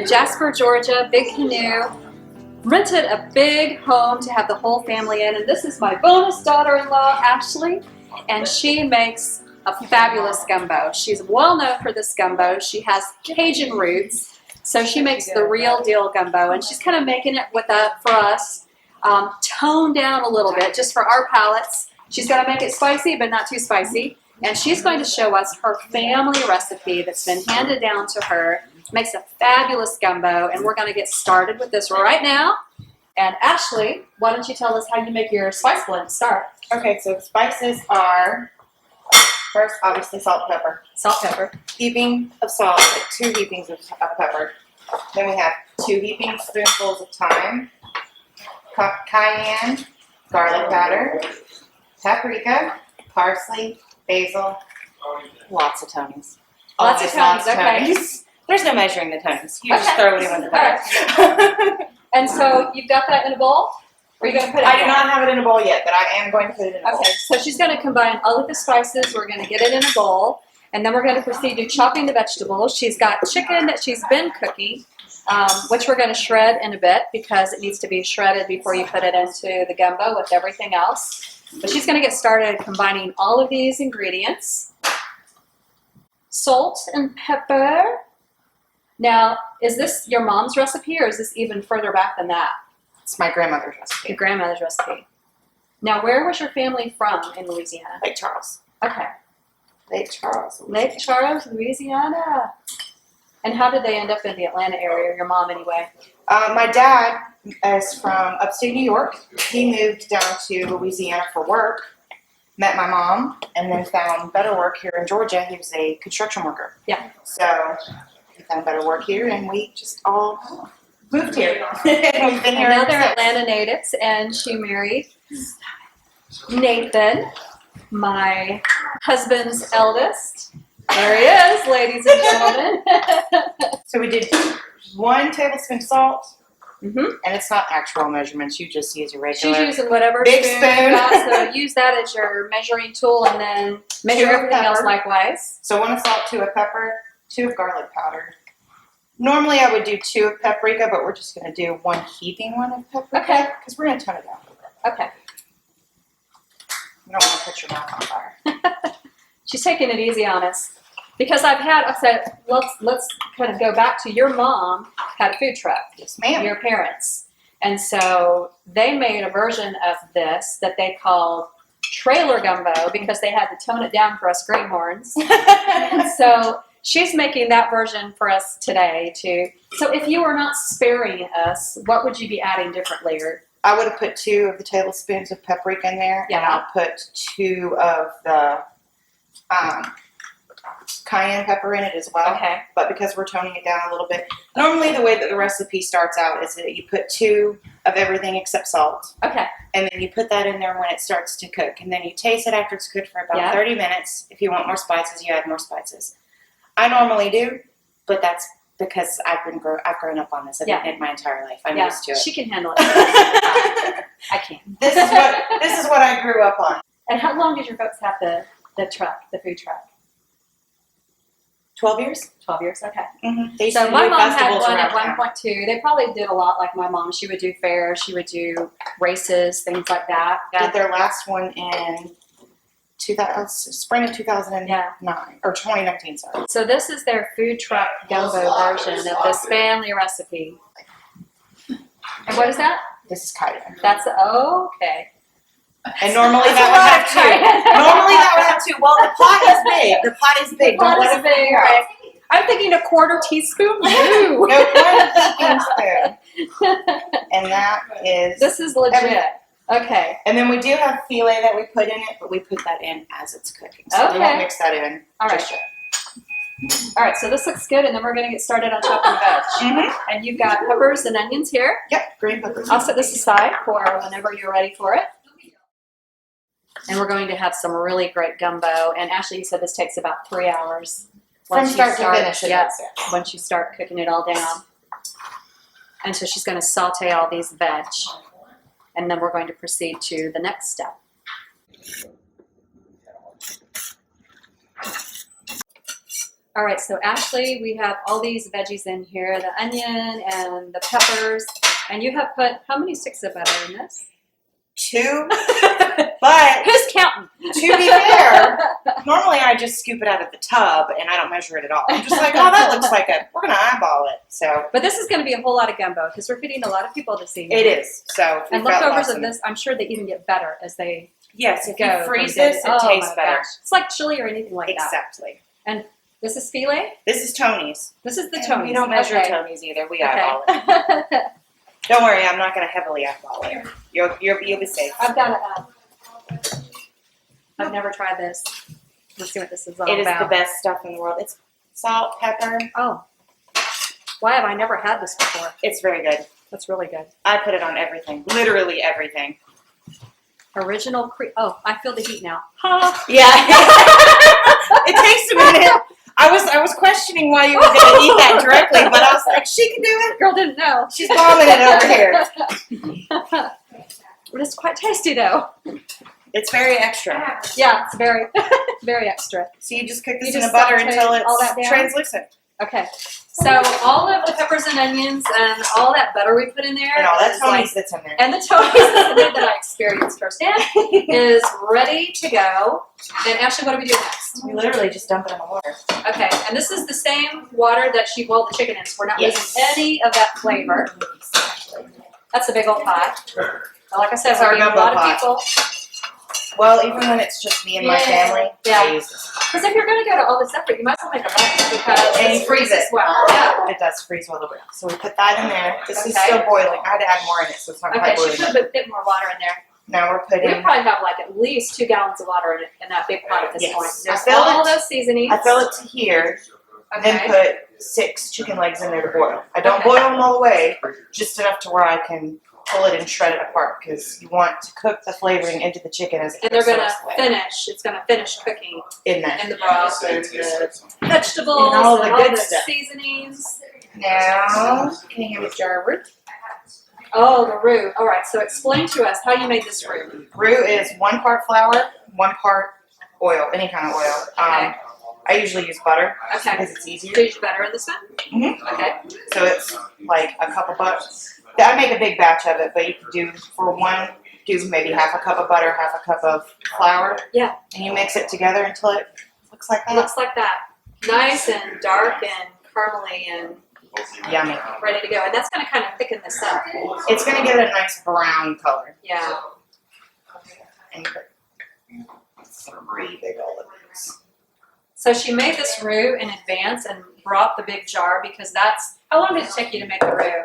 in Jasper, Georgia, big canoe. Rented a big home to have the whole family in, and this is my bonus daughter-in-law, Ashley, and she makes a fabulous gumbo. She's well known for this gumbo. She has Cajun roots, so she makes the real deal gumbo, and she's kind of making it with for us, toned down a little bit, just for our palates. She's going to make it spicy, but not too spicy, and she's going to show us her family recipe that's been handed down to her. Makes a fabulous gumbo, and we're going to get started with this right now. And Ashley, why don't you tell us how you make your spice blend? Start. Okay, so the spices are first, obviously, salt and pepper. Salt, pepper. Heaping of salt, like 2 heapings of pepper. Then we have 2 heaping spoonfuls of thyme, cayenne, garlic powder, paprika, parsley, basil, lots of Tonys. Lots of Tonys, okay. There's no measuring the Tonys. You just throw it in the pot. Right. And so you've got that in a bowl? Or are you going to put it in a bowl? I do not have it in a bowl yet, but I am going to put it in a bowl. Okay, so she's going to combine all of the spices. We're going to get it in a bowl. And then we're going to proceed to chopping the vegetables. She's got chicken that she's been cooking, which we're going to shred in a bit because it needs to be shredded before you put it into the gumbo with everything else. But she's going to get started combining all of these ingredients. Salt and pepper. Now, is this your mom's recipe, or is this even further back than that? It's my grandmother's recipe. Your grandmother's recipe. Now, where was your family from in Louisiana? Lake Charles. Okay. Lake Charles, Louisiana. Lake Charles, Louisiana. And how did they end up in the Atlanta area, your mom anyway? My dad is from upstate New York. He moved down to Louisiana for work, met my mom, and then found better work here in Georgia. He was a construction worker. Yeah. So we found better work here, and we just all moved here. We've been here. And now they're Atlanta natives, and she married Nathan, my husband's eldest. There he is, ladies and gentlemen. So we did 1 tablespoon salt, Mm-hmm. and it's not actual measurements. You just use a regular. She's using whatever big spoon spoon. you got, so use that as your measuring tool, and then measure 2 of everything else pepper. likewise. So 1 of salt, 2 of pepper, 2 of garlic powder. Normally I would do 2 of paprika, but we're just going to do 1 heaping one of paprika. Okay. Because we're going to tone it down a little bit. Okay. You don't want to put your mouth on fire. She's taking it easy on us. Because I said, let's kind of go back to your mom had a food truck. Yes, ma'am. Your parents. And so they made a version of this that they called trailer gumbo because they had to tone it down for us greenhorns. And so she's making that version for us today too. So if you were not sparing us, what would you be adding differently? Or I would have put 2 of the tablespoons of paprika in there. Yeah. And I'll put 2 of the cayenne pepper in it as well. Okay. But because we're toning it down a little bit, normally the way that the recipe starts out is that you put 2 of everything except salt. Okay. And then you put that in there when it starts to cook. And then you taste it after it's cooked for about 30 minutes. If you want more spices, you add more spices. I normally do, but that's because I've grown up on this in my entire life. I'm used to it. She can handle it. I can't. This is what I grew up on. And how long did your folks have the truck, the food truck? 12 years? 12 years, okay. Mm-hmm. So my mom had one at one point too. They probably did a lot like my mom. She would do fairs, she would do races, things like that. Did their last one in spring of 2009, or 2019, sorry. So this is their food truck gumbo version of this family recipe. And what is that? This is Cajun. That's, okay. And normally that would have 2. Normally that would have 2. Well, the pot is big. The pot is big. Don't let it big, right? I'm thinking a quarter teaspoon. No, 1 heaping spoon. And that is. This is legit. Okay. And then we do have filet that we put in it, but we put that in as it's cooking. So we won't mix that in. All right. All right, so this looks good, and then we're going to get started on chopping veg. Mm-hmm. And you've got peppers and onions here. Yep, green peppers. I'll set this aside for whenever you're ready for it. And we're going to have some really great gumbo. And Ashley, you said this takes about 3 hours. From start to finish. Yes, once you start cooking it all down. And so she's going to saute all these veg. And then we're going to proceed to the next step. All right, so Ashley, we have all these veggies in here, the onion and the peppers, and you have put how many sticks of butter in this? 2, but Who's counting? to be fair, normally I just scoop it out of the tub and I don't measure it at all. I'm just like, oh, that looks like we're gonna eyeball it. So, but this is going to be a whole lot of gumbo because we're feeding a lot of people this evening. it is. So, And leftovers of this, I'm sure they even get better as they yes, if go. you freeze this, it tastes better. Gosh. It's like chili or anything like that. Exactly. And this is filet. This is Tony's. This is the And Tony's. we don't measure Okay. Tony's either. We eyeball it. Don't worry, I'm not going to heavily eyeball it. You'll be safe. I've got to. I've never tried this. Let's see what this is all It is about. the best stuff in the world. It's salt, pepper. Oh, why have I never had this before? It's very good. That's really good. I put it on everything. Literally everything. Original cream. Oh, I feel the heat now. Ha! Yeah. It takes a minute. I was questioning why you were going to eat that directly, but I was like, she can do it. Girl didn't know. She's bombing it over here. But it's quite tasty though. It's very extra. Yeah, it's very, very extra. So you just cook this You in just the butter saute until all that it's down? translucent. Okay. So all of the peppers and onions and all that butter we put in there And all that is Tony's that's in there. and the Tony's that's in there that I experienced firsthand is ready to go. And Ashley, what do we do next? We literally just dump it in the water. Okay, and this is the same water that she boiled the chicken in, so we're not Yes. losing any of that flavor. That's a big old pot. But like I said, It's we're our getting a gumbo lot of pot. people. Well, even when it's just me and my family, Yeah. I use this. Because if you're going to go to all this effort, you might as well make a bunch because And it you freeze it. well. Yeah. It does freeze well over. So we put that in there. This is Okay. still boiling. I had to add more in it, so it's not Okay, quite she boiling. put a bit more water in there. Now we're We putting. probably have like at least 2 gallons of water in that big pot at this Yes. point. I With filled all it- those seasonings. I fill it to here, then Okay. put 6 chicken legs in there to boil. I don't Okay. boil them all the way, just enough to where I can pull it and shred it apart because you want to cook the flavoring into the chicken as it And they're cooks going the to rest of the way. finish. It's going to finish cooking In there. in the broth and the vegetables And all the good the stuff. seasonings. Now, can you give me a jar of root? Oh, the roux. All right, so explain to us how you made this roux. Roux is 1 part flour, 1 part oil, any kind of oil. Okay. I usually use butter Okay. because it's easier. Do you use butter in this one? Mhm. Okay. So it's like a cup of butter. I make a big batch of it, but you can do for one, do maybe half a cup of butter, half a cup of flour. Yeah. And you mix it together until it looks like It that. looks like that. Nice and dark and caramely and Yummy. ready to go. And that's going to kind of thicken this up. It's going to give it a nice brown color. Yeah. And you put 3 big olives. So she made this roux in advance and brought the big jar because that's, how long did it take you to make the roux?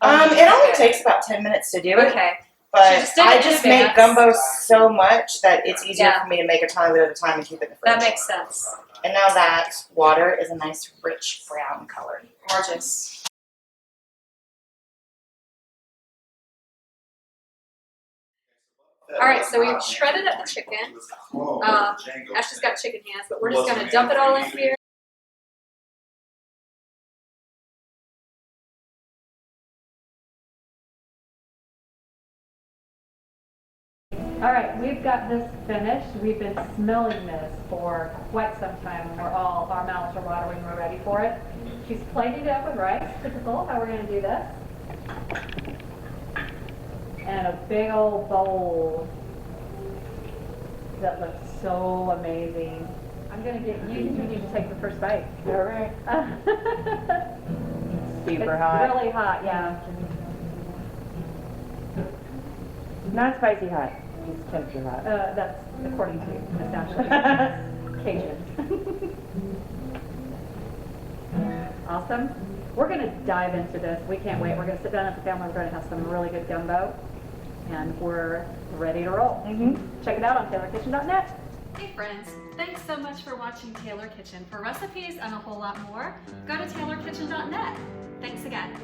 It only takes about 10 minutes to do it. Okay. She But just did it I in just make advance. gumbo so much that it's easier Yeah. for me to make a tiny bit at a time and keep it in the fridge. That makes sense. And now that water is a nice rich brown color. Gorgeous. All right, so we've shredded up the chicken. Ashley's got chicken hands, but we're just going to dump it all in here. All right, we've got this finished. We've been smelling this for quite some time, and our mouths are watering. We're ready for it. She's plated it up with rice, typical how we're going to do this. And a big old bowl that looks so amazing. I'm going to get you need to take the first bite. All right. Super It's hot. really hot, yeah. Not spicy hot. Just temperature hot. That's according to Miss Ashley. Cajun. Awesome. We're going to dive into this. We can't wait. We're going to sit down at the family. We're going to have some really good gumbo. And we're ready to roll. Check it out on TaylorKitchen.net. Hey friends, thanks so much for watching Taylor Kitchen. For recipes and a whole lot more, go to TaylorKitchen.net. Thanks again.